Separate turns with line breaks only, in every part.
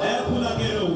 اے خدا کے رو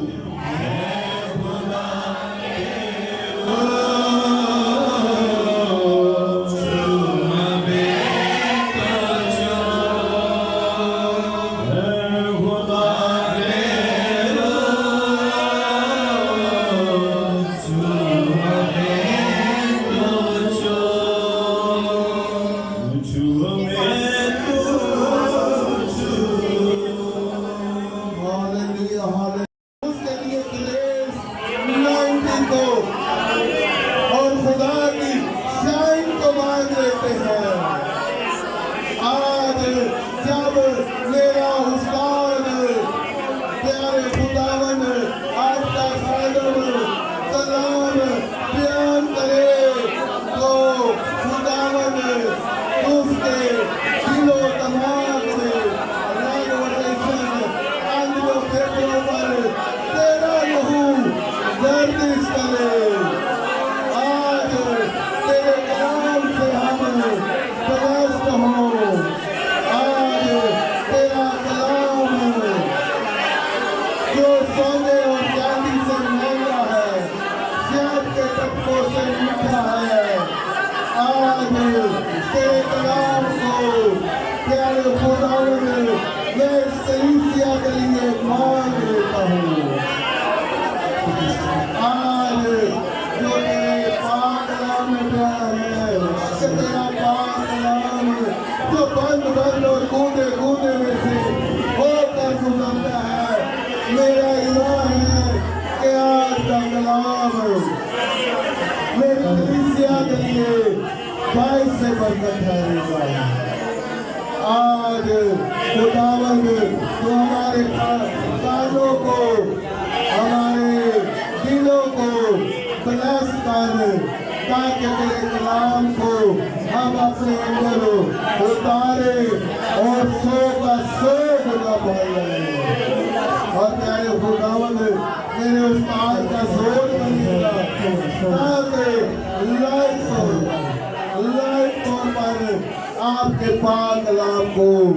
آج خداوند تو ہمارے کانوں کو ہمارے دلوں کو بلس کر تاکہ تیرے کلام کو ہم اپنے اندر اتارے اور سو کا سو گنا بھائی اور پیارے خداوند میرے استاد کا زور بنے گا تاکہ لائف پر آپ کے پاک کلام کو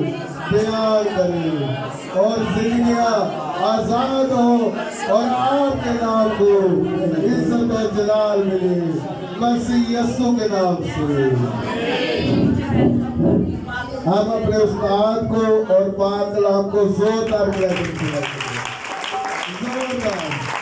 بیان کریں اور زندگیاں آزاد ہو اور آپ کے نام کو عزت و جلال ملے مسیح یسوع کے نام سے ہم اپنے استاد کو اور پاک کلام کو زوردار ملے زوردار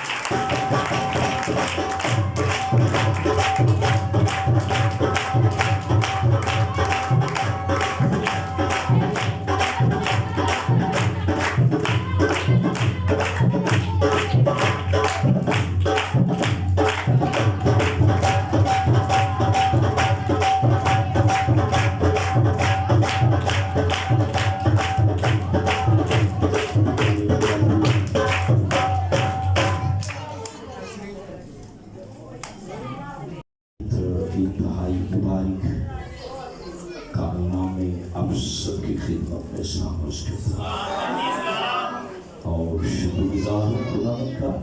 اور شکر گزار ہوں خداوند کا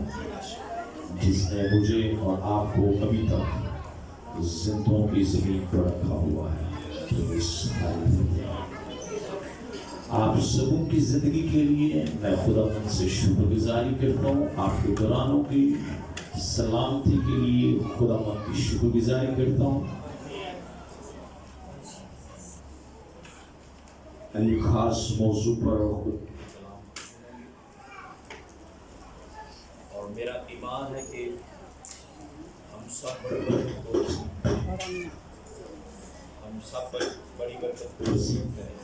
جس نے مجھے اور آپ کو ابھی تک زندوں کی زمین پر رکھا ہوا ہے آپ سبوں کی زندگی کے لیے میں خداوند سے شکر گزاری کرتا ہوں آپ کے گھرانوں کی سلامتی کے لیے خداوند کی شکر گزاری کرتا ہوں ایک خاص موضوع پر
اور میرا ایمان ہے کہ ہم سب بڑی برکت رسیو کریں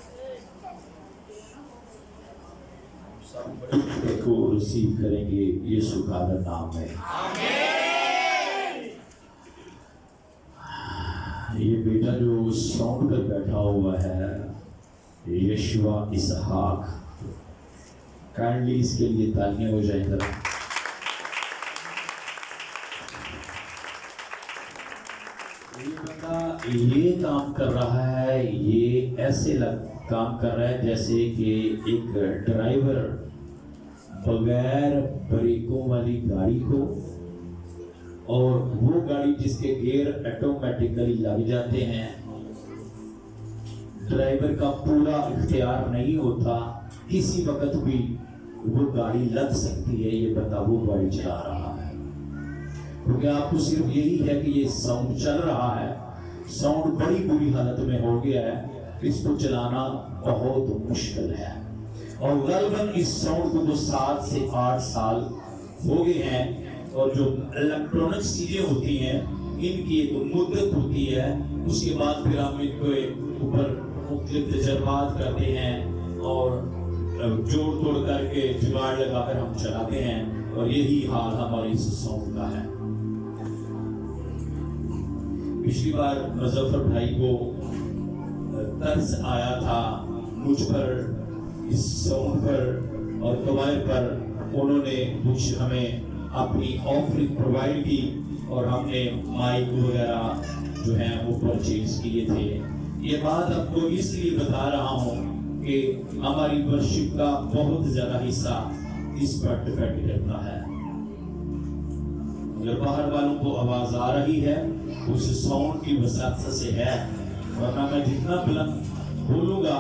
ہم سب بڑی برکت
کو رسیو کریں گے یسوع کا نام ہے یہ بیٹا جو ساؤنڈ پر بیٹھا ہوا ہے یشوا اسحاق کائنڈلی اس کے لیے تالیاں ہو جائیں ذرا یہ بندہ یہ کام کر رہا ہے یہ ایسے کام کر رہا ہے جیسے کہ ایک ڈرائیور بغیر بریکوں والی گاڑی کو اور وہ گاڑی جس کے گیئر آٹومیٹکلی لگ جاتے ہیں ڈرائیور کا پورا اختیار نہیں ہوتا کسی وقت بھی وہ گاڑی لگ سکتی ہے، یہ بندہ وہ گاڑی چلا رہا ہے، کیونکہ آپ کو صرف یہی ہے کہ یہ ساؤنڈ چل رہا ہے، ساؤنڈ بڑی بری حالت میں ہو گیا ہے، اس کو چلانا بہت مشکل ہے، اور غالباً اس ساؤنڈ کو 7 سے 8 سال ہو گئے ہیں، اور جو الیکٹرونک چیزیں ہوتی ہیں ان کی ایک مدت ہوتی ہے، اس کے بعد پھر ہم ان کے اوپر مختلف تجربات کرتے ہیں اور جوڑ توڑ کر کے جگاڑ لگا کر ہم چلاتے ہیں، اور یہی حال ہمارے اس ساؤنڈ کا ہے۔ پچھلی بار مظفر بھائی کو ترس آیا تھا مجھ پر، اس ساؤنڈ پر اور قواعد پر، انہوں نے کچھ ہمیں اپنی آفرنگ پرووائڈ کی اور ہم نے مائک وغیرہ جو ہیں وہ پرچیز کیے تھے۔ یہ بات آپ کو اس لیے بتا رہا ہوں کہ ہماری ورشپ کا بہت زیادہ حصہ اس پر ڈپینڈ کرتا ہے۔ اگر باہر والوں کو آواز آ رہی ہے اس ساؤنڈ کی وسعت سے ہے، ورنہ میں جتنا بلند بولوں گا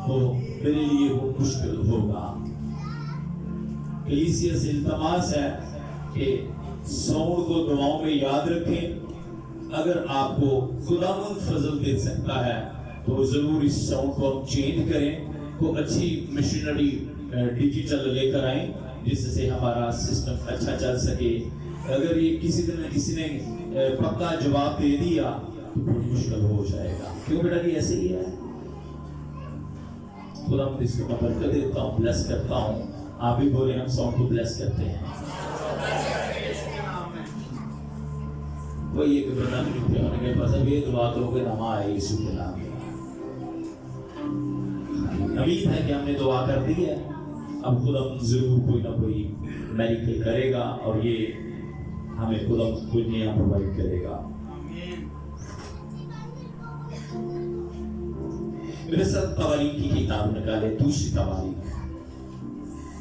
تو میرے لیے وہ مشکل ہوگا۔ کلیسیا سے التماس ہے کہ ساؤنڈ کو دعاؤں میں یاد رکھیں۔ اگر آپ کو خداوند فضل دے سکتا ہے تو ضرور اس ساؤنڈ کو ہم چینج کریں، کو اچھی مشینری ڈیجیٹل لے کر آئیں جس سے ہمارا سسٹم اچھا چل سکے۔ اگر یہ کسی نے پکا جواب دے دیا تو بہت مشکل ہو جائے گا۔ کیوں بیٹا جی ایسے ہی ہے؟ خداوند اس کو میں برکت دیتا ہوں، بلیس کرتا ہوں۔ آپ بھی بولیں ہم ساؤنڈ کو بلیس کرتے ہیں۔ وہی ایک بندہ نہیں ہونے کے پاس اب یہ دعا کرو کہ نام آئے یسوع کے نام میں۔ امید ہے کہ ہم نے دعا کر دی ہے، اب خدا ضرور کوئی نہ کوئی میریکل کرے گا اور یہ ہمیں خدا کوئی نیا پرووائڈ کرے گا۔ میرے ساتھ تواریخ کی کتاب نکالے، دوسری تواریخ۔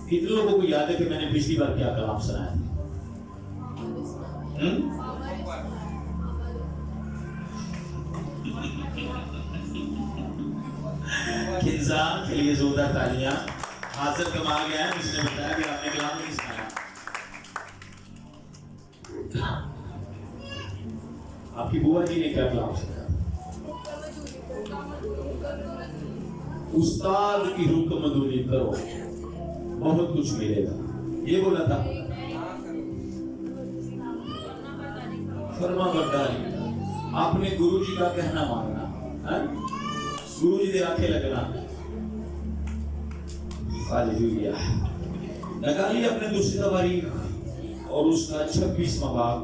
کتنے لوگوں کو یاد ہے کہ میں نے پچھلی بار کیا کلام سنایا تھا؟ کنزان کے لیے زوردار تالیاں۔ حاضر کمال گیا ہے، اس نے بتایا کہ آپ نے کلام نہیں سنایا۔ آپ کی بوا جی نے کیا کلام سنایا؟ استاد کی حکم دونی کرو بہت کچھ ملے گا، یہ بولا تھا۔ فرما برداری، آپ نے گرو جی کا کہنا ماننا، گرو جی دے آنکھیں لگنا۔ ہاللیلویا۔ نکالیے اپنے دوسری تواریخ اور اس کا 26واں باب۔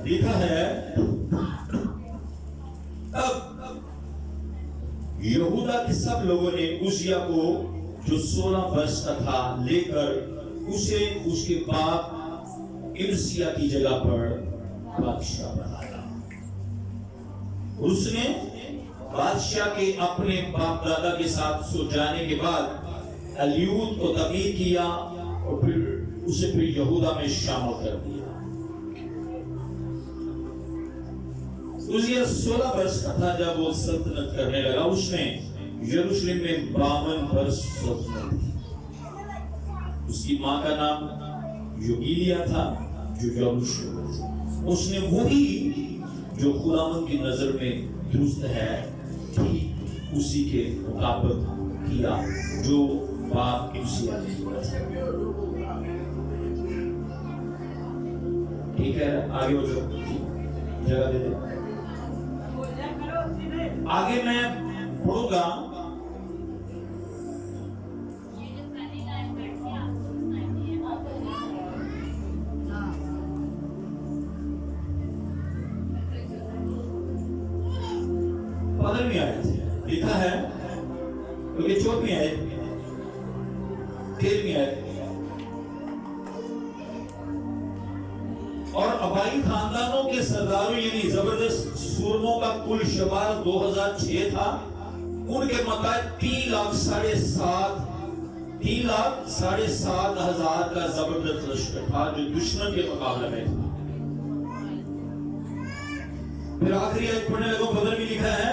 لکھا ہے اب یہودا کے سب لوگوں نے عزیا کو جو 16 برس کا تھا لے کر اسے اس کے باپ امسیا کی جگہ پر بادشاہ بنایا۔ اس نے بادشاہ کے اپنے باپ دادا کے ساتھ سو جانے کے بعد الیود کو تعمیر کیا اور پھر اسے یہودا میں شامل کر دیا۔ عزیا 16 برس کا تھا جب وہ سلطنت کرنے لگا۔ اس نے یروشلم میں 52 برس سلطنت کی۔ اس کی ماں کا نام یوگیلیا تھا جو یروشلم میں تھی۔ اس نے وہی جو خداوند کی نظر میں درست ہے ٹھیک اسی کے مطابق کیا جو باپ امسیا نے کیا تھا۔ ٹھیک ہے، آگے ہو جو جگہ دے دے۔ آگے میں پڑھوں گا۔ پندرہویں آیت لکھا ہے، کیونکہ 14ویں آیت 13ویں آیت۔ اور آبائی خاندانوں کے سرداروں یعنی زبردست سورموں کا کل شمار 2006 تھا۔ ان کے مطابق 3,7,500 کا زبردست لشکر تھا جو دشمن کے مقابلے میں تھا۔ پھر آخری آیت پڑھنے لگو، 15ویں لکھا ہے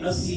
80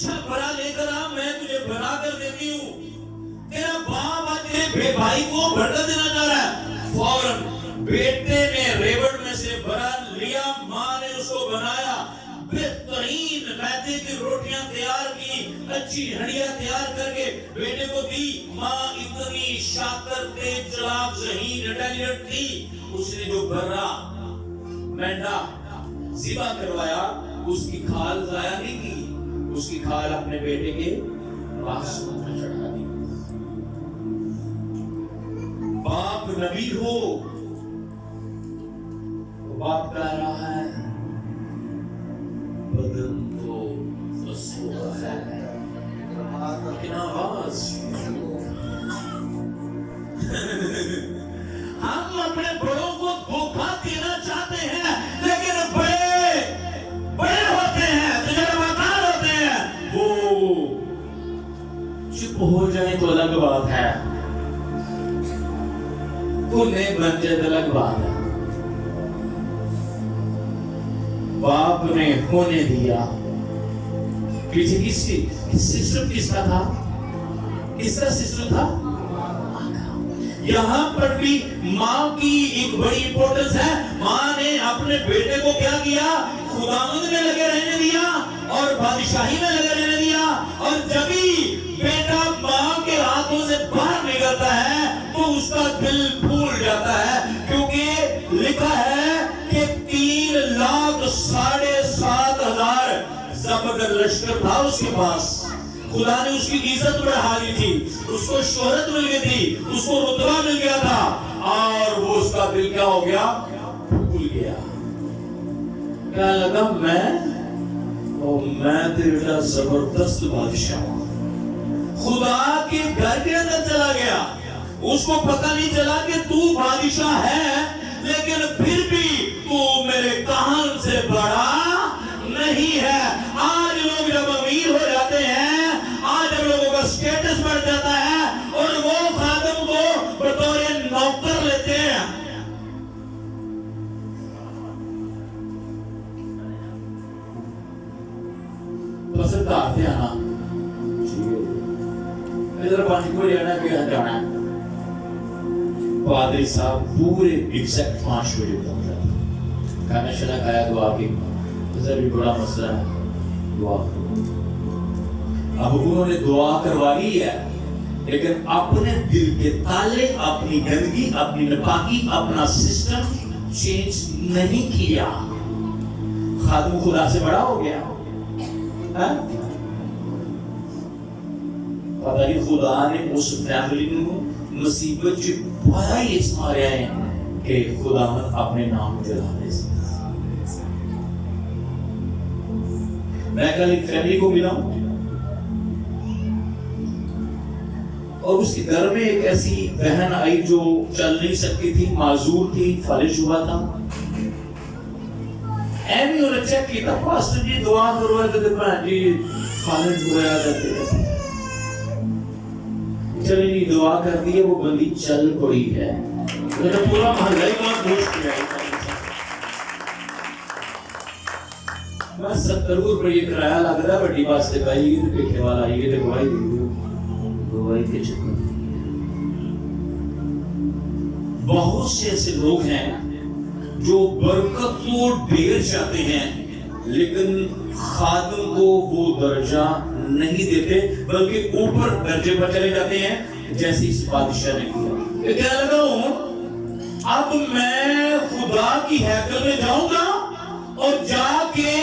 اچھا بڑا لے کر آ، میں تجھے بنا کر دیتی ہوں۔ تیرا باپ آج تیرے بھائی کو بھڑکا دینا چاہ رہا ہے۔ فوراً بیٹے نے ریوڑ میں سے بڑا لیا، ماں نے اس کو بنایا، بہترین میدے کی روٹیاں تیار کی، اچھی ہڈیاں تیار کر کے بیٹے کو دی۔ ماں اتنی شاطر، تیز، چلاک، ذہین، انٹیلیجنٹ تھی، اس نے جو برا مینڈا ذبح کروایا، اس کی کھال ضائع نہیں کی، اس کی کھال اپنے بیٹے کے بازو میں چڑھا دی۔ باپ نبی ہو، باپ کہہ رہا ہے بدن تو رسول ہے، لیکن آواز ہم اپنے بڑوں کو دھوکہ دینا چاہتے ہیں، لیکن بڑے ہوتے ہیں، تجربہ کار ہوتے ہیں، وہ چپ ہو جائے تو الگ بات ہے، انہیں بن جائے تو الگ بات ہے۔ باپ نے ہونے دیا، پیچھے سسٹم کس کا تھا؟ کس کا سسٹم تھا؟ یہاں پر بھی ماں کی ایک بڑی امپورٹنس ہے۔ ماں نے اپنے بیٹے کو کیا کیا؟ خداوند میں لگے رہنے دیا اور بادشاہی میں لگے رہنے دیا، اور جبھی بیٹا ماں کے ہاتھوں سے باہر نکلتا ہے تو اس کا دل پھول جاتا ہے، کیونکہ لکھا ہے کہ 3,7,500 ضبط لشکر تھا اس کے پاس۔ خدا نے اس کی عزت بڑھا لی تھی، اس کو شہرت مل گئی تھی، اس کو رتبہ مل گیا تھا، اور وہ اس کا دل کیا ہو گیا؟ بھول گیا۔ کیا لگا میں تیرا زبردست بادشاہ ہوں۔ خدا کے گھر کے اندر چلا گیا، اس کو پتہ نہیں چلا کہ تو بادشاہ ہے، لیکن پھر بھی تو میرے کہن سے بڑا نہیں ہے۔ آج لوگ جب امیر ہو جاتے ہیں، آج جب لوگوں کا سٹیٹس بڑھ جاتا ہے اور وہ خادم کو بطور نوکر لیتے ہیں، پسند آتے ہیں نا، ادھر پانی کو لینا کہ جانا ہے، پادری صاحب پورے ایگزیکٹ 5 بجے پہنچا، کھانا شنا کھایا، دعا کی، ادھر بھی بڑا مسئلہ ہے، دعا کرو۔ اب انہوں نے دعا کروا لی ہے، لیکن اپنے دل کے تالے، اپنی گندگی، اپنی نپاکی، اپنا سسٹم چینج نہیں کیا۔ خادم خدا سے بڑا ہو گیا۔ پتہ نہیں خدا نے اس فیملی کو مصیبت جو بڑا ہی اس مارے ہیں کہ خداوند اپنے نام جلا دے سکتا۔ میں کل ایک فیملی کو ملا ہوں، اور اس کے گھر میں ایک ایسی بہن آئی جو چل نہیں سکتی تھی، معذور تھی، فالج ہوا تھا۔ ایمی انہوں نے چیک کی تھا، پاسٹر جی دعا کرو ہے تو بہن جی فالج ہوا جاتے ہیں، چلے نہیں دعا کر دی ہے، وہ بندی چل پڑی ہے، لیکن پورا محلہ ہی بہت خوش کیا ہے۔ میں 70 روپے یہ کرایہ لگ رہا ہے، بڑی بات سے پہلے گی تو پیٹھے والا آئی گی تو گواہی دے گی، گواہی کے چکر۔ بہت سے ایسے لوگ ہیں جو برکت کو ڈھیر چاہتے ہیں، لیکن خادم کو وہ درجہ نہیں دیتے، بلکہ اوپر درجے پر چلے جاتے ہیں، جیسے اس بادشاہ نے کیا۔ کہ کہنے لگا ہوں اب میں خدا کی ہیکل میں جاؤں گا اور جا کے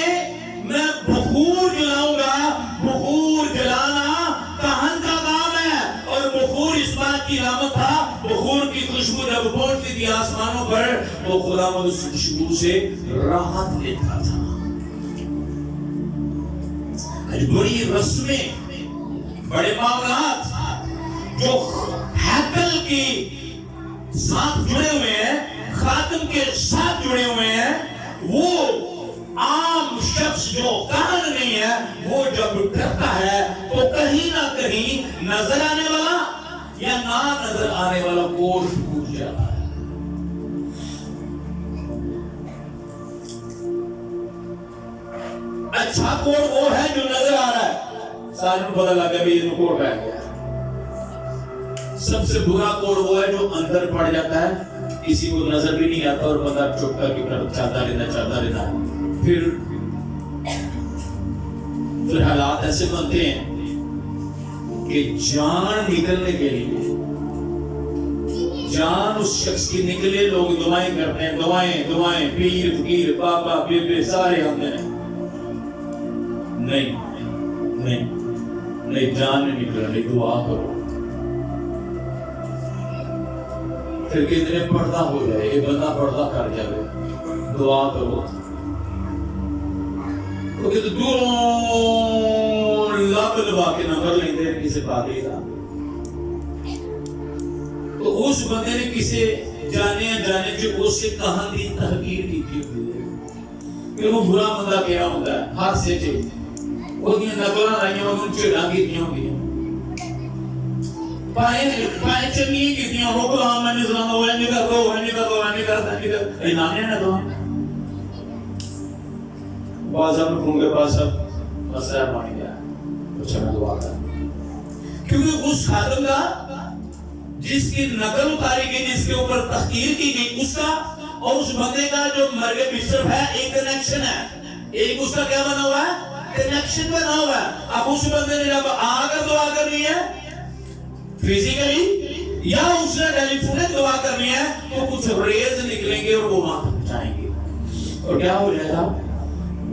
میں بخور جلاؤں گا۔ بخور جلانا کہن کا کام ہے، اور بخور اس بات کی علامت تھا، بخور کی خوشبو جب پہنچتی تھی آسمانوں پر تو خدا مجھ اس خوشبو سے راحت لیتا تھا۔ بڑی رسمیں، بڑے معاملات جو ہیکل کی ساتھ جڑے ہوئے ہیں، خاتم کے ساتھ جڑے ہوئے ہیں، وہ عام شخص جو کہن نہیں ہے، وہ جب کرتا ہے تو کہیں نہ کہیں نظر آنے والا یا نہ نظر آنے والا کوڈ ٹوٹ جاتا ہے۔ اچھا کوڈ وہ ہے جو نظر آ رہا ہے، سارے پتہ لگا بھی یہ کوڑ پہ گیا. سب سے برا کوڑ وہ ہے جو اندر پڑ جاتا ہے, کسی کو نظر بھی نہیں آتا اور بندہ چپ کر کے چاہتا رہتا ہے. پھر حالات ایسے بنتے ہیں کہ جان نکلنے کے لیے, جان اس شخص کی نکلے, لوگ دعائیں کرتے ہیں, دعائیں پیر فقیر بابا بیبے سارے ہوتے ہیں. نہیں جان نہیں نکلنے, دعا کرو. پھر کتنے پردہ ہو جائے, یہ بندہ پردہ کر جائے, دعا کرو. تو کہ دوروں لب لبا کے نمبر لیندے کسی پاگلی کا. تو اس بندے نے کسی جانے جو اس سے کہاں دی تحقیر کی ہوئی ہے کہ وہ برا بندہ کیا ہوتا ہے. ہاتھ سے چھے وہ دیا نقلہ رائیاں ان چڑھا کی دیا ہوگی, پائے چنگی کی دیا ہو کلام میں نظران ہو ہے نہیں کرتا اینانے نہ دعا. بعض ہم خون کے پاس اب مسئلہ پانی گیا کچھ ہمیں دعا کر, کیونکہ اس خادم کا جس کی نقل اتاری گئی, جس کے اوپر تحقیر کی گئی, اس کا اور اس بندے کا جو مرگ بشرف ہے ایک کنیکشن ہے, ایک اس کا کیا بنا ہوا ہے, کنیکشن بنا ہوا ہے. اب اس بندے نے جب آ کر دعا کرنی ہے فزیکلی یا اس نے ٹیلی فون دعا کرنی ہے تو کچھ ریز نکلیں گے اور وہ وہاں تک جائیں گے, اور کیا ہو جائے گا,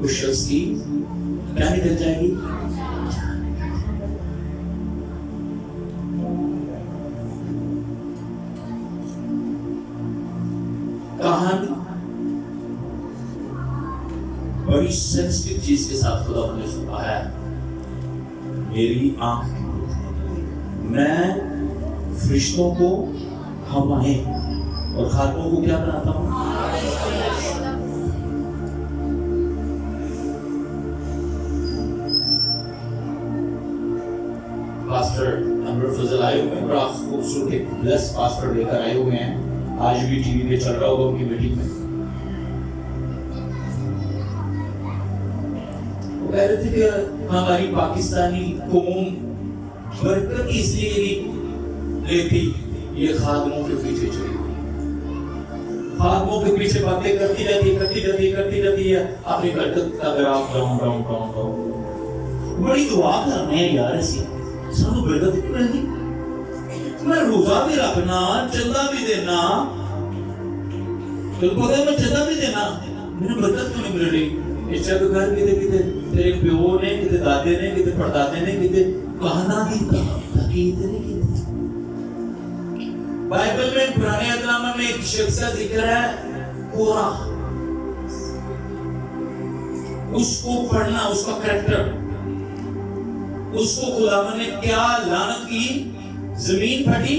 اس شخص کی کیا نکل جائے گی. کہانی بڑی سینسٹیو چیز کے ساتھ خدا نے سنایا ہے. میری آنکھ میں فرشتوں کو ہوائیں اور خاتموں کو کیا بناتا ہوں. پاسٹر انور فضل آئے ہوئے ہیں, بڑا خوبصورت ایک بلیس پاسٹر لے کر آئے ہوئے ہیں, آج بھی ٹی وی پہ چل رہا ہوگا ان کی میٹنگ میں. وہ کہہ رہے تھے کہ ہماری پاکستانی قوم برکت اس لیے نہیں لیتی, یہ خادموں کے پیچھے چلی گئی, خادموں کے پیچھے باتیں کرتی رہتی ہے, اپنی برکت کا گراف ڈاؤن. بڑی دعا کرنے ہیں یار, ایسی سانو برکت کیوں ملنی, میں روزہ بھی رکھنا, چندہ بھی دینا, تو پتہ ہے میں چندہ بھی دینا, میرے برکت کیوں نہیں مل رہی. اس جگہ گھر کتے تیرے پیو نے, کتے دادے نے, کتے پردادے نے, کتے کہنا بھی تحقیق نہیں کی. بائبل میں پرانے عہد نامہ میں ایک شخص کا ذکر ہے کورہ, اس کو پڑھنا, اس کا کریکٹر, اس کو خداوند نے کیا لعنت کی, زمین پھٹی,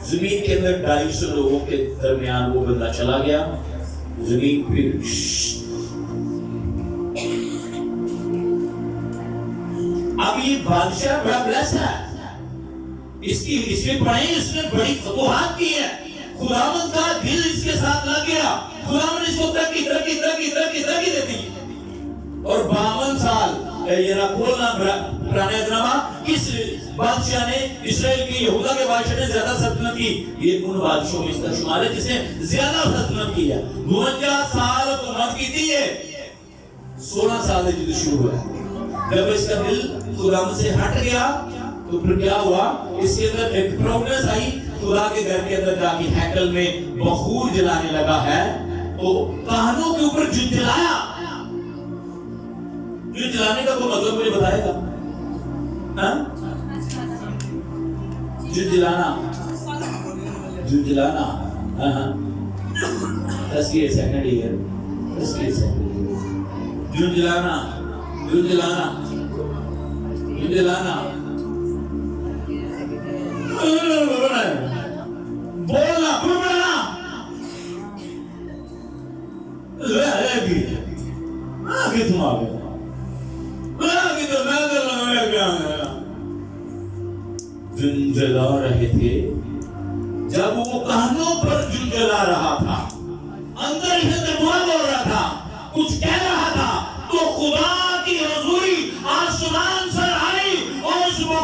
زمین کے اندر 250 لوگوں کے درمیان وہ بندہ چلا گیا, زمین پھر اب یہ بادشاہ بڑا بلیس ہے, اس میں پڑھیں, اس نے بڑی فتوحات کی ہے, خداوند کا دل اس کے ساتھ لگ گیا, خداوند اس کو ترقی دیتی ہے. اور 52 سال یہ نہ کھولنا پرانے ادنامہ, کس بادشاہ نے اسرائیل کی, یہودا کے بادشاہ نے زیادہ سلطنت کی, یہ ان بادشاہوں میں اس کا شمار ہے جس نے زیادہ سلطنت کی ہے. 52 سال حکومت کی تھی, یہ 16 سال جد شروع ہوا. جب اس کا دل خداوند سے ہٹ گیا تو پھر کیا ہوا, اس کے اندر ایک پراؤڈنس آئی, خدا کے گھر کے اندر جا کے ہیکل میں بخور جلانے لگا ہے, تو کہانوں کے اوپر جو جلایا, جو جلانے کا کوئی مطلب مجھے بتائے گا, جو جلانا, تذکیر سیکنڈ ایئر, جو جلانا بولنا بڑھنا, آگے تم آگے جلا رہے تھے. جب وہ کہانوں پر جلا رہا تھا, اندر ہی اندر بول رہا تھا, کچھ کہہ رہا تھا, تو خدا کی حضوری آسمان سے آئی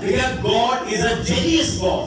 because God is a jealous God,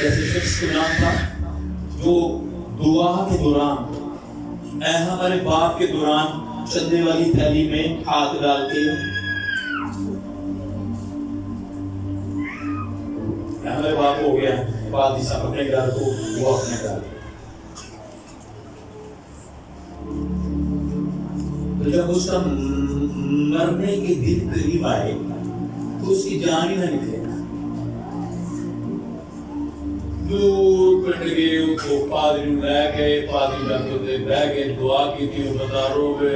ایسے شخص کا نام تھا جو دعا کے دوران اے ہمارے باپ کے دوران چندے والی تھیلی میں ہاتھ ڈال کے ہمارے باپ ہو گیا پادی صاحب اپنے گھر کو وہ اپنے گھر. تو جب اس کا مرنے کے دن قریب آئے تو اس کی جان ہی نہ نکلے. دور پنڈ گئے اس کو پادری لے گئے, پادری ڈاکٹر دے بہ گئے, دعا کی تھی, وہ بتا روے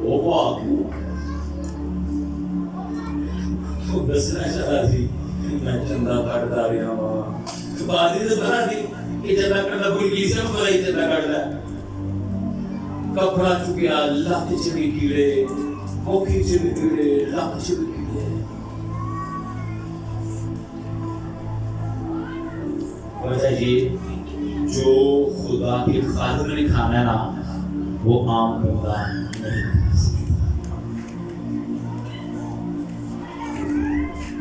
وہ آ گئی. وہ دسنا چاہتا تھی میں چندہ کٹتا رہا ہوں. پادری تو بنا تھی کہ چندہ کٹتا پوری کلیسیا میں بڑا ہی چندہ کٹتا ہے. کپڑا چکیا لاکھ چبی کیڑے, موکھی چبی کیڑے, لاکھ چبی کیڑے. وجہ یہ جو خدا کی خاطر نہیں کھانا ہے نا وہ عام بندہ نہیں کھا سکتا.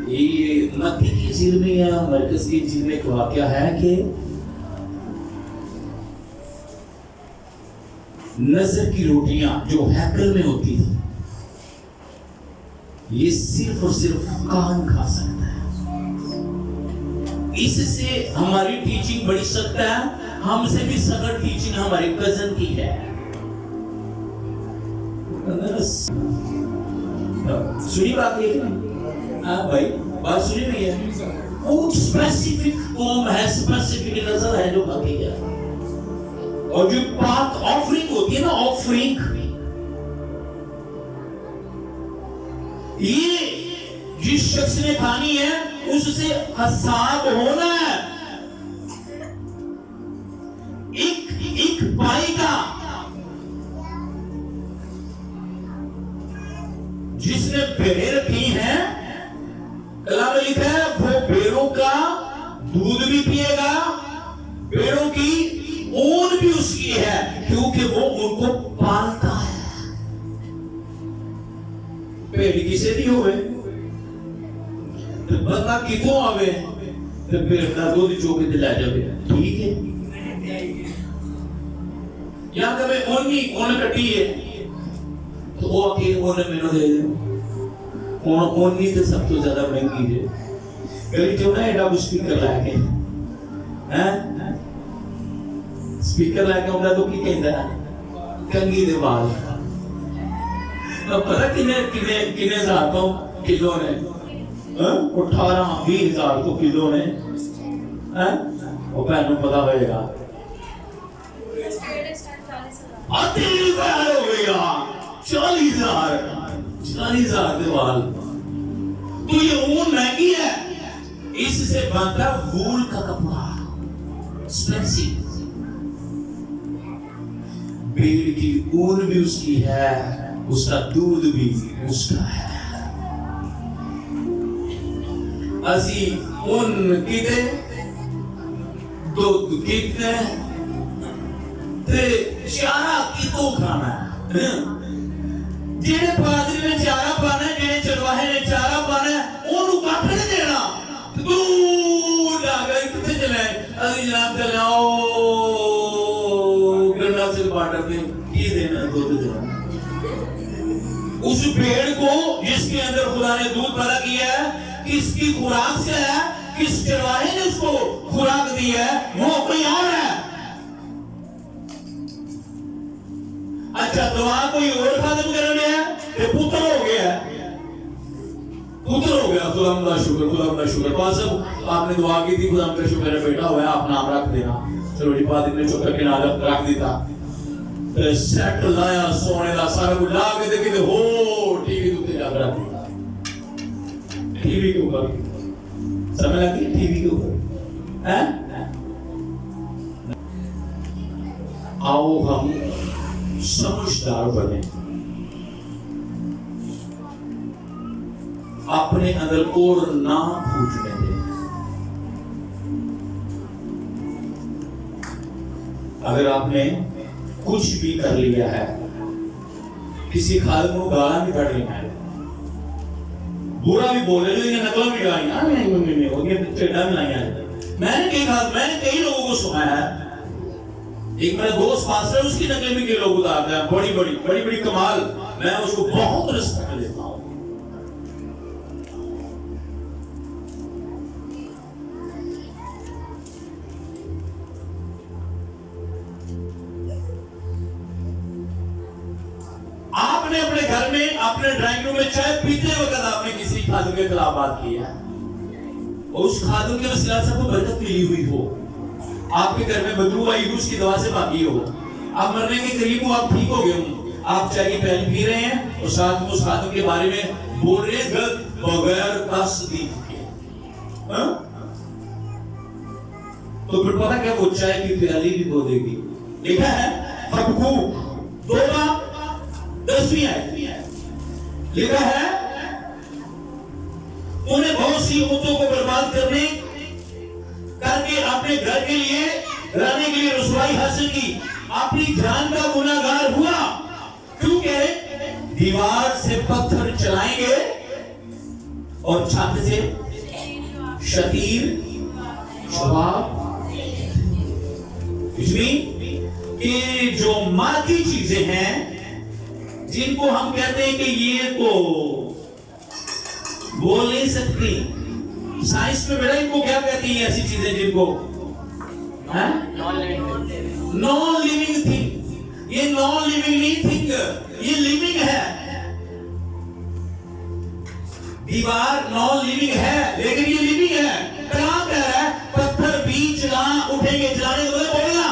یہ مکی کی انجیل میں یا مرکز کی انجیل میں ایک واقعہ ہے کہ نظر کی روٹیاں جو ہیکل میں ہوتی تھی یہ صرف اور صرف کان کھا سکتا ہے. اس سے ہماری ٹیچنگ بڑی سخت ہے, ہم سے بھی سخت ٹیچنگ ہمارے کزن کی ہے. سنی بات یہ ہاں بھائی بات سنی نہیں ہے. وہ اسپیسیفک قوم ہے, اسپیسیفک نظر ہے جو کھاتی ہے. اور جو پاک آفرنگ ہوتی ہے نا, آفرنگ یہ جس شخص نے کھانی ہے اس سے حساب ہونا ہے. ایک پائی کا جس نے بھیڑیں رکھی ہیں, کلام میں لکھا ہے وہ بھیڑوں کا دودھ بھی پیے گا, بھیڑوں کی اون بھی اس کی ہے کیونکہ وہ ان کو پالتا ہے. پیڑ کسے دی ہوئے تو بندہ کتوں آوے تو پیڑ کا دودھ چوکے دلہ جاوے ٹھیک ہے. یا کبھی اون کٹی ہے تو وہ آکے اون میں نہ دے دیں. اونی تو سب تو زیادہ مہنگی ہے. گلی جو نا ایڈا وہ سپیکر لائے گئے, سپیکر لائے گئے ہوں تو کی کہندہ ہے کنگی دے بال. پتہ کنے ہزاروں کلو نے 18-20,000 تو کلو نے وہ پہنوں پتا ہوئے گا 30,000 ہو گیا 40,000 دے بال. تو یہ اون مہنگی ہے. اس سے بنتا وول کا کپڑا اسپینسیو. بھیڑ کی اون بھی اس کی ہے, اس کا دودھ بھی اس کا ہے. اسی اون کیتے دودھ کیتے تے چارہ کتوں کھانا ہے. جیڑے پادری نے چارہ پانا ہے, جیڑے چرواہے نے چارہ پانا ہے, انہوں کٹ نہیں دینا. دور جا گئے کتے چلے ابھی جناب چلے آؤ گنڈا سے باٹر دیں کی دینا دودھ دینا. اس بھیڑ کو جس کے اندر خدا نے دودھ پیدا کیا ہے, کس کی خوراک سے ہے, کس چرواہے نے اس کو خوراک دی ہے, وہ کوئی اور ہے. اچھا دعا کوئی اور خادم کرنے ہے کہ پتر ہو گیا ہے, پتر ہو گیا. خدا ہم دا شکر, خدا ہم دا شکر. پاس صاحب آپ نے دعا کی تھی, خدا ہم کا شکر ہے بیٹا ہوا ہے, آپ نام رکھ دینا. چلو جی پادری نے چکر کے نام رکھ دیتا. سیٹ لایا سونے دا سارا کو لا کے دیکھے ہو ٹی وی دوتے جا رکھ دیتا. ٹی وی کے اوپر سمجھ لگی, ٹی وی کے اوپر. آؤ ہم سمجھدار بنے, اپنے اندر اور نہ پھوٹنے دیں. اگر آپ نے کچھ بھی کر لیا ہے, کسی خادم کو گالا نہیں پڑ لینا ہے, برا بھی بولے جو یہ نقل بھی گائی میں نے کئی لوگوں کو سنایا ہے. ایک میرا دوست پاسٹر ہے، اس کی نقلیں بھی کئی لوگ اتارتے ہیں، بڑی بڑی کمال. میں اس کو بہت رسپیکٹ دیتا ہوں. آپ نے اپنے گھر میں اپنے ڈرائنگ روم میں چائے پیتے وقت آپ نے کسی خادم کے خلاف بات کی ہے اور اس خادم کے وسیلہ سے آپ کو برکت ملی ہوئی ہو، آپ کے گھر میں بدبو آئی ہو، اس کی دوا سے باقی ہو، آپ مرنے کے قریب ہو، آپ ٹھیک ہو گئے ہوں، آپ چائے کی پہل پی رہے ہیں اور ساتھ میں اس خادم کے بارے میں بول رہے ہیں غلط بغیر تصدیق کے، تو پھر پتہ کیا وہ چائے کی پیالی بھی دھو دے گی. لکھا ہے حبقوق 2:10 لکھا ہے انہیں بہت سی امتوں کو برباد کر کے اپنے گھر کے لیے رہنے کے لیے رسوائی حاصل کی، اپنی جان کا گناہگار ہوا، کیونکہ دیوار سے پتھر چلائیں گے اور چھت سے شتیر شباب. کہ جو مادی چیزیں ہیں جن کو ہم کہتے ہیں کہ یہ تو بول نہیں سکتی، سائنس میں بیٹا ان کو کیا کہتی ہیں ایسی چیزیں جن کو نان لیونگ تھنگ. یہ نان لیونگ نہیں تھنگ، یہ لیونگ ہے. دیوار نان لیونگ ہے لیکن یہ لیونگ ہے. کلام کہہ رہا ہے پتھر بھی اٹھیں گے، چلانے کو بولنا.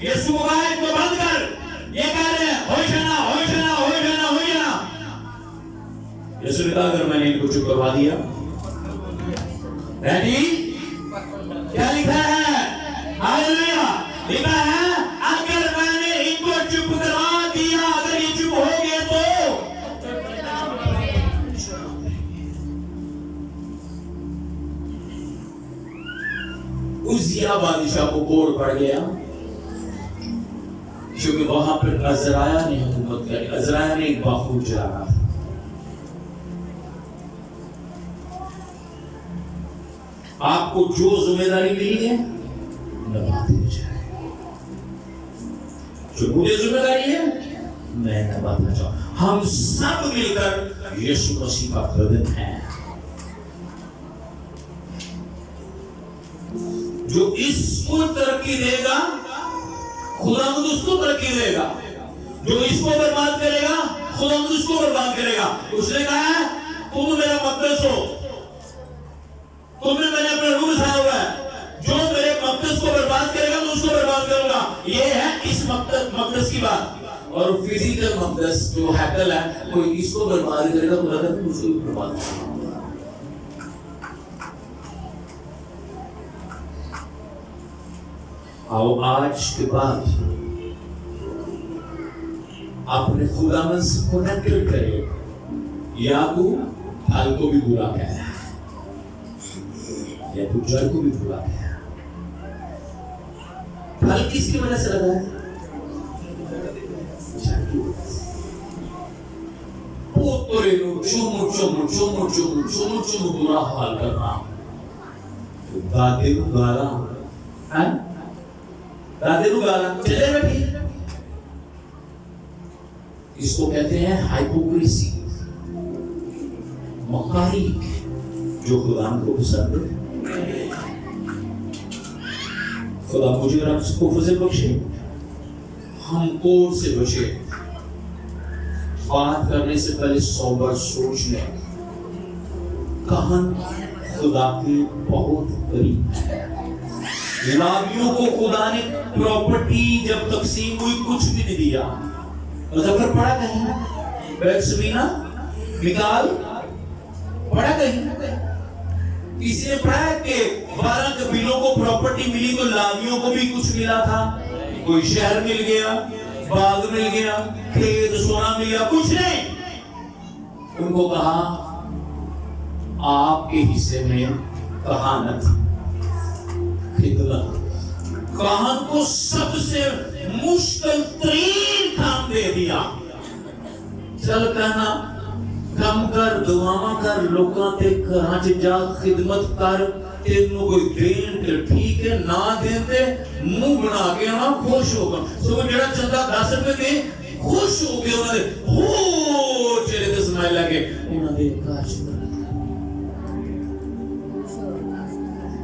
یسوع کو کہا ہے ان کو بند کر، یہ کہہ رہے ہیں ہوئی جانا ہوئی جانا ہوئی جانا ہوئی جانا. یسوع نے کہا اگر میں نے ان کو چپ کروا دیا، ریڈی کیا لکھا ہے؟ ہاللیلویا لکھا ہے اگر میں نے ان کو چپ کروا دیا، اگر یہ چپ ہو گئے تو عزیہ بادشاہ کو کوڑ پڑ گیا کیونکہ وہاں پر عزرائیہ نے حکومت کری. عزرائیہ نے ایک باخود چلانا تھا. آپ کو جو ذمہ داری ملی ہے نبھاتے جائیں. جو مجھے ذمہ داری ہے میں نبھاتا جاؤں. ہم سب مل کر یسوع مسیح کا خادم ہیں. جو اس کو ترقی دے گا خداوند اس کو ترقی دے گا، جو اس کو برباد کرے گا خداوند اس کو برباد کرے گا. اس نے کہا ہے تم میرا مقدس ہو، تم نے میں نے اپنا روح بسایا ہوا ہے، جو میرے مقدس کو برباد کرے گا میں اس کو برباد کروں گا. یہ ہے اس مقدس کی بات. اور فزیکل مقدس جو ہیکل ہے کوئی اس کو برباد کرے گا خدا تم اس کو برباد کرے گا. آؤ آج کے بعد اپنے خداوند سے کنیکٹ کرے. یعقوب پھل کو بھی برا کہا، یعقوب جڑ کو بھی برا کہا. پھل کس کی وجہ سے لگا ہے؟ پوترے نو چومو چومو چومو چومو چومو چومو برا حال کرنا، دادے کو گالا دادے کو گالا چلے بیٹھی. اس کو کہتے ہیں ہائپوکریسی، مکاری جو خدا کو پسند ہے. خدا مجھے اور آپ کو فضل بخشے، ہم کوڑ سے بچے، بات کرنے سے پہلے 100 بار سوچ لیں. کہن خدا کے بہت قریب ہے. لاویوں کو خدا نے پراپرٹی جب تقسیم ہوئی کچھ بھی نہیں دیا. مظفر پڑھا کہیں بیکسوینا مکال پڑھا کہیں کسی نے پڑھا کہ 12 قبیلوں کو پراپرٹی ملی تو لاویوں کو بھی کچھ ملا تھا؟ کوئی شہر مل گیا، باغ مل گیا، کھیت سونا مل گیا؟ کچھ نہیں. ان کو کہا آپ کے حصے میں کہانت خدمت. کہان کو سب سے مشکل ترین کام دے دیا. چل کہنا ਕੰਮ ਕਰ, ਦੁਆਵਾਂ ਕਰ, ਲੋਕਾਂ ਦੇ ਘਰਾਂ 'ਚ ਜਾ ਖਿਦਮਤ ਕਰ, ਤੈਨੂੰ ਕੋਈ ਦੇਣ ਤੇ ਠੀਕ ਹੈ, ਨਾ ਦੇਣ ਤੇ ਮੂੰਹ ਬਣਾ ਕੇ ਆਣਾ, ਖੁਸ਼ ਹੋ ਕੇ। ਸੋ ਜਿਹੜਾ ਚੰਗਾ 10 ਰੁਪਏ ਦੇ ਖੁਸ਼ ਹੋ ਕੇ ਉਹਨਾਂ ਦੇ ਹੋ ਚਿਹਰੇ ਤੇ ਸਮਾਈਲ ਲਾ ਕੇ ਉਹਨਾਂ ਦੇ ਕਾਸ਼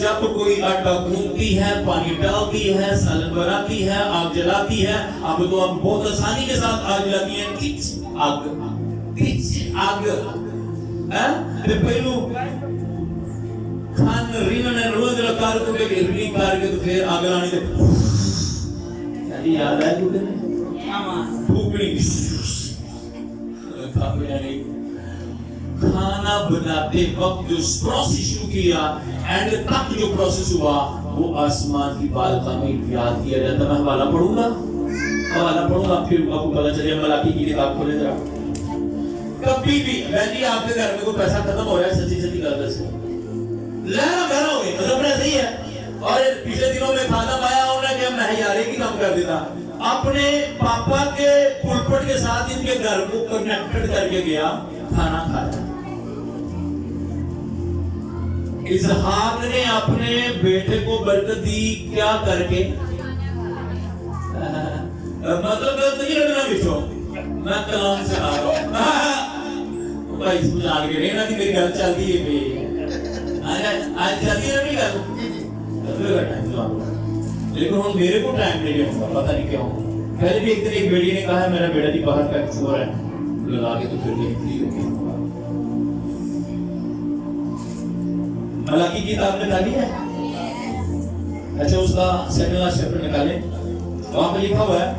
جب کوئی آٹا گوندتی ہے، پانی ڈالتی ہے، سالن بناتی ہے، آگ جلاتی ہے، اب تو اب بہت آسانی کے ساتھ آگ جلاتی ہیں، کچھ آگ پہلو کھان رینا نے روز رکھار کو کہ ریلی کار کے تو پھر آگ لانے دے یعنی یاد ہے کچھ نہیں پھوکڑی کھانا بناتے وقت جو پروسیس شروع کیا اینڈ تک جو پروسیس ہوا وہ آسمان کی بالکانی یاد کیا جاتا. میں حوالہ پڑھوں گا پھر آپ کو پتا چلے ملاکی کی کتاب کھولے ذرا. کبھی بھی بہن آپ کے گھر میں کوئی پیسہ ختم ہو رہا ہے سچی گل سے لینا بہنا ہوئے مطلب صحیح ہے. اور پچھلے دنوں میں خادم آیا انہوں نے کہ میں یارے کی کام کر دیتا اپنے پاپا کے پلپٹ کے ساتھ ان کے گھر کو کنیکٹڈ کر کے گیا کھانا کھایا. اسحاق نے اپنے بیٹے کو برکت دی کیا کر کے مطلب نہیں رکھنا بچو میں کلام سے آ رہا ہوں بھائی اس میں آگے رہنا تھی میری گل چلتی ہے بھی آج چلتی ہے نہیں گل لیکن ہوں میرے کو ٹائم نہیں ہوگا پتہ نہیں کیا ہوں. پہلے بھی ایک دن ایک بیٹی نے کہا ہے میرا بیٹا جی باہر کا چور ہے لگا کے تو پھر بھی ملاکی کی کتاب نکالی ہے. اچھا اس کا سیکنڈ لاسٹ چیپٹر نکالیں وہاں پہ لکھا ہوا ہے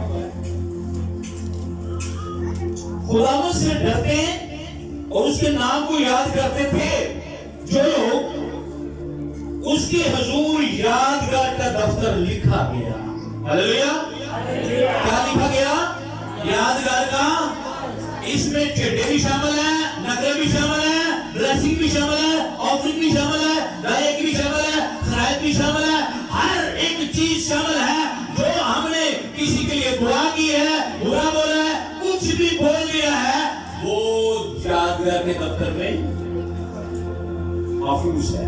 خداوند سے ڈرتے اور اس کے نام کو یاد کرتے تھے جو لوگ اس کے حضور یادگار کا دفتر لکھا گیا. ہلیلویا کیا لکھا گیا یادگار کا. اس میں چٹے بھی شامل ہیں نقرے بھی شامل ہیں بلیسنگ بھی شامل ہے آفرنگ بھی شامل ہے دائیں بھی شامل ہے خرائط بھی شامل ہے. ہر ایک چیز شامل ہے جو ہم نے کسی کے لیے دعا کی ہے برا بولا ہے کچھ بھی بول دیا ہے وہ یادگار کے دفتر میں محفوظ ہے.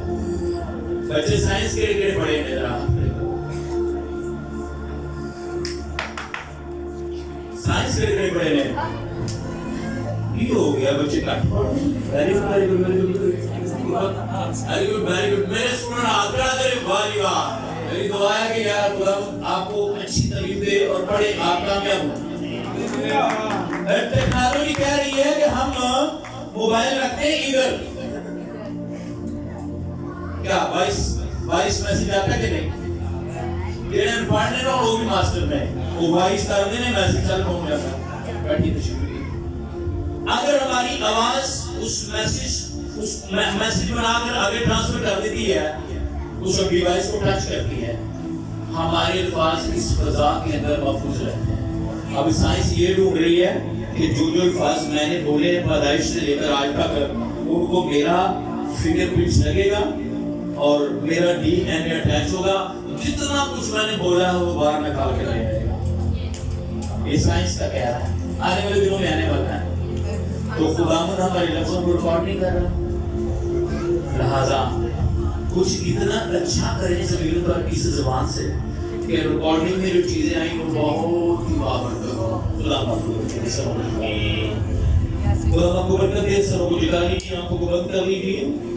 بچے سائنس کے لیے پڑھے ہیں ذرا سائنس کے لیے پڑھے ہیں یہ ہو گیا بچے کٹ very good very good very good very good very good. میرے سننا آگرہ کرے واہ واہ. میری دعا ہے کہ یار خدا آپ کو اچھی تعلیم دے اور پڑھے آپ کامیاب ہوں. ٹیکنالوجی کہہ رہی ہے کہ ہم موبائل رکھتے ہیں ادھر کیا 22 میسج آتا ہے کہ نہیں جنہیں پڑھنے نا وہ بھی ماسٹر میں وہ 22 کر دینے میسج چل پہنچ جاتا بیٹھی تشریف. اگر ہماری آواز اس میسج بنا کر آگے ٹرانسفر کر دیتی ہے اس ڈیوائس کو ٹچ کرتی ہے ہمارے الفاظ اس فضا کے اندر محفوظ رہتے ہیں. اب سائنس یہ ڈھونڈ رہی ہے کہ جو الفاظ میں نے بولے پیدائش سے لے کر آج تک ان کو میرا فنگر پرنٹس لگے گا اور میرا ڈی این اے اٹیچ ہوگا. جتنا کچھ میں نے بولا ہے وہ باہر نکال کے لے جائے گا. یہ سائنس کا کہہ رہا ہے آنے والے دنوں میں آنے والا ہے. تو خداوند ہمارے لفظوں کو ریکارڈ نہیں کر رہا لہذا کچھ اتنا اچھا کرنے سے ملوں پر اس زبان سے کہ ریکارڈنگ میں جو چیزیں آئیں وہ بہت ہی بابرکت ہو. خدا آپ کو برکت دے. سب کو جگہ لیجیے آنکھوں کو بند کر لیجیے.